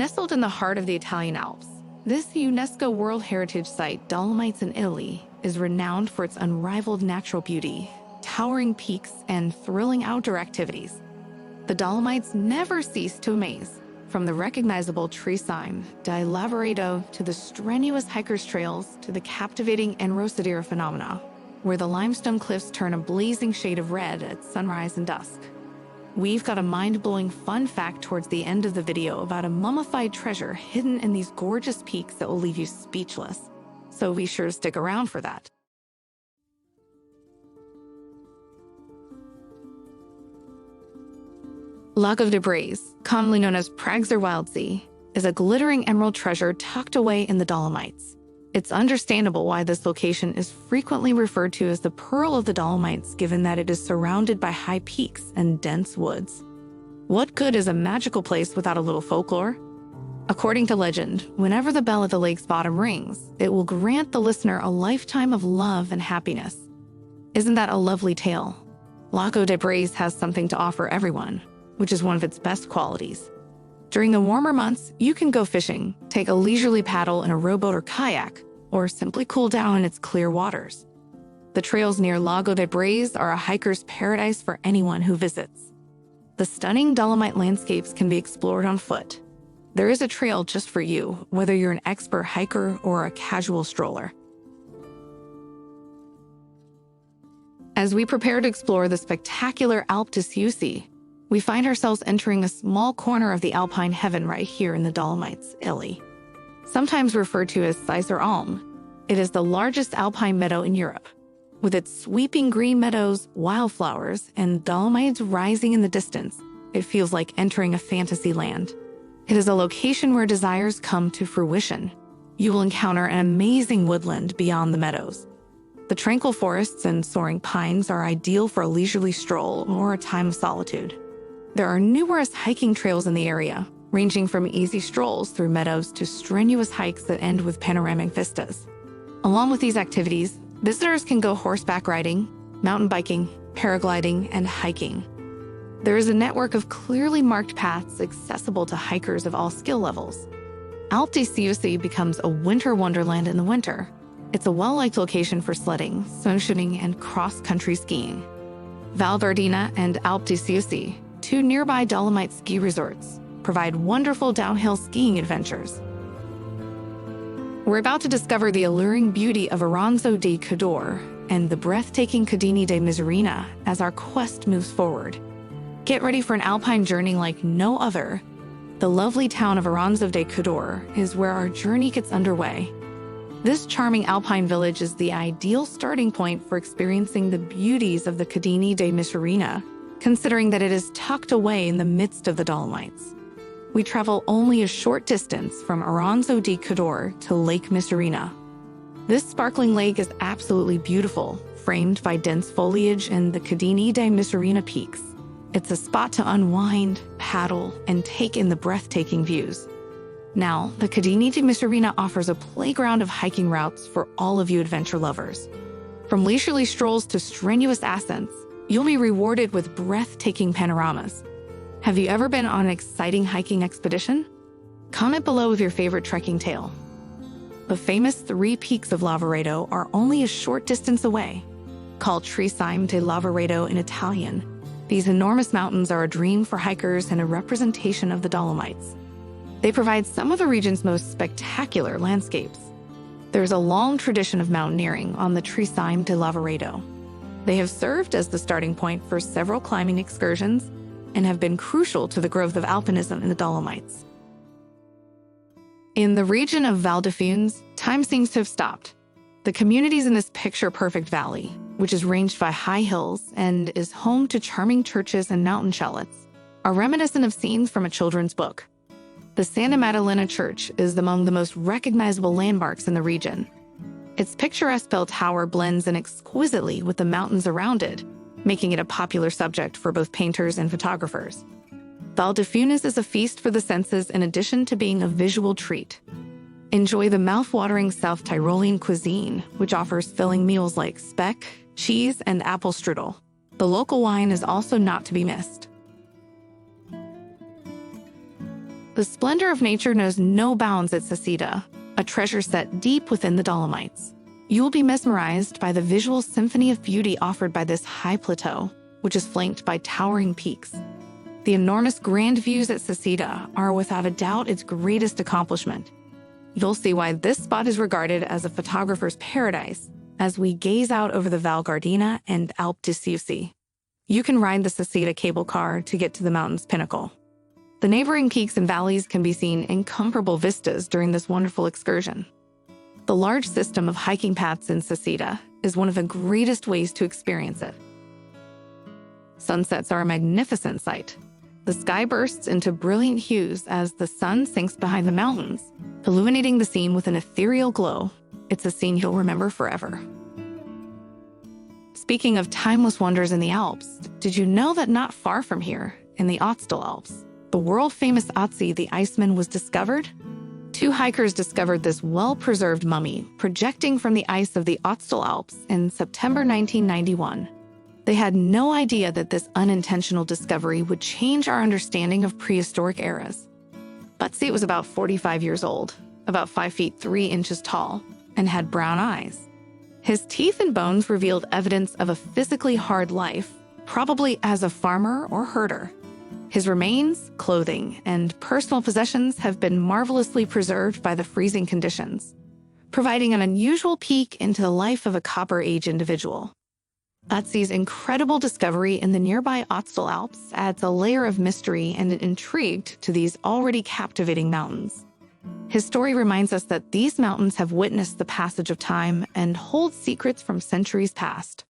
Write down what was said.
Nestled in the heart of the Italian Alps, this UNESCO World Heritage Site, Dolomites in Italy, is renowned for its unrivaled natural beauty, towering peaks, and thrilling outdoor activities. The Dolomites never cease to amaze, from the recognizable Tricime di Lavaredo to the strenuous hikers' trails to the captivating Unveiling phenomena, where the limestone cliffs turn a blazing shade of red at sunrise and dusk. We've got a mind-blowing fun fact towards the end of the video about a mummified treasure hidden in these gorgeous peaks that will leave you speechless, so be sure to stick around for that. Lago di Braise, commonly known as Prague's Ötzi, is a glittering emerald treasure tucked away in the Dolomites. It's understandable why this location is frequently referred to as the Pearl of the Dolomites, given that it is surrounded by high peaks and dense woods. What good is a magical place without a little folklore? According to legend, whenever the bell at the lake's bottom rings, it will grant the listener a lifetime of love and happiness. Isn't that a lovely tale? Lago di Braise has something to offer everyone, which is one of its best qualities. During the warmer months, you can go fishing, take a leisurely paddle in a rowboat or kayak, or simply cool down in its clear waters. The trails near Lago di Braise are a hiker's paradise for anyone who visits. The stunning Dolomite landscapes can be explored on foot. There is a trail just for you, whether you're an expert hiker or a casual stroller. As we prepare to explore the spectacular Alpe di Siusi, we find ourselves entering a small corner of the Alpine heaven right here in the Dolomites, Italy. Sometimes referred to as Sizer Alm, it is the largest alpine meadow in Europe. With its sweeping green meadows, wildflowers, and Dolomites rising in the distance, it feels like entering a fantasy land. It is a location where desires come to fruition. You will encounter an amazing woodland beyond the meadows. The tranquil forests and soaring pines are ideal for a leisurely stroll or a time of solitude. There are numerous hiking trails in the area, ranging from easy strolls through meadows to strenuous hikes that end with panoramic vistas. Along with these activities, visitors can go horseback riding, mountain biking, paragliding, and hiking. There is a network of clearly marked paths accessible to hikers of all skill levels. Alpe di Siusi becomes a winter wonderland in the winter. It's a well-liked location for sledding, snowshoeing, and cross-country skiing. Val Verdina and Alpe di Siusi, two nearby Dolomite ski resorts, provide wonderful downhill skiing adventures. We're about to discover the alluring beauty of Auronzo di Cadore and the breathtaking Cadini di Misurina as our quest moves forward. Get ready for an alpine journey like no other. The lovely town of Auronzo di Cadore is where our journey gets underway. This charming alpine village is the ideal starting point for experiencing the beauties of the Cadini di Misurina, considering that it is tucked away in the midst of the Dolomites. We travel only a short distance from Auronzo di Cadore to Lake Misurina. This sparkling lake is absolutely beautiful, framed by dense foliage and the Cadini di Misurina peaks. It's a spot to unwind, paddle, and take in the breathtaking views. Now, the Cadini di Misurina offers a playground of hiking routes for all of you adventure lovers. From leisurely strolls to strenuous ascents, you'll be rewarded with breathtaking panoramas. Have you ever been on an exciting hiking expedition? Comment below with your favorite trekking tale. The famous 3 peaks of Lavaredo are only a short distance away. Called Tricime di Lavaredo in Italian, these enormous mountains are a dream for hikers and a representation of the Dolomites. They provide some of the region's most spectacular landscapes. There's a long tradition of mountaineering on the Tricime di Lavaredo. They have served as the starting point for several climbing excursions and have been crucial to the growth of alpinism in the Dolomites. In the region of Val di Funes, time seems to have stopped. The communities in this picture-perfect valley, which is ranged by high hills and is home to charming churches and mountain chalets, are reminiscent of scenes from a children's book. The Santa Maddalena Church is among the most recognizable landmarks in the region. Its picturesque bell tower blends in exquisitely with the mountains around it, making it a popular subject for both painters and photographers. Val di Funes is a feast for the senses in addition to being a visual treat. Enjoy the mouth-watering South Tyrolean cuisine, which offers filling meals like speck, cheese, and apple strudel. The local wine is also not to be missed. The splendor of nature knows no bounds at Seceda, a treasure set deep within the Dolomites. You will be mesmerized by the visual symphony of beauty offered by this high plateau, which is flanked by towering peaks. The enormous grand views at Seceda are without a doubt its greatest accomplishment. You'll see why this spot is regarded as a photographer's paradise as we gaze out over the Val Gardena and Alpe di Siusi. You can ride the Seceda cable car to get to the mountain's pinnacle. The neighboring peaks and valleys can be seen in incomparable vistas during this wonderful excursion. The large system of hiking paths in Seceda is one of the greatest ways to experience it. Sunsets are a magnificent sight. The sky bursts into brilliant hues as the sun sinks behind the mountains, illuminating the scene with an ethereal glow. It's a scene you'll remember forever. Speaking of timeless wonders in the Alps, did you know that not far from here, in the Ötzi Alps, the world-famous Ötzi the Iceman was discovered? Two hikers discovered this well-preserved mummy projecting from the ice of the Ötzi Alps in September 1991. They had no idea that this unintentional discovery would change our understanding of prehistoric eras. Ötzi was about 45 years old, about 5 feet 3 inches tall, and had brown eyes. His teeth and bones revealed evidence of a physically hard life, probably as a farmer or herder. His remains, clothing, and personal possessions have been marvelously preserved by the freezing conditions, providing an unusual peek into the life of a Copper Age individual. Ötzi's incredible discovery in the nearby Ötzi Alps adds a layer of mystery and intrigue to these already captivating mountains. His story reminds us that these mountains have witnessed the passage of time and hold secrets from centuries past.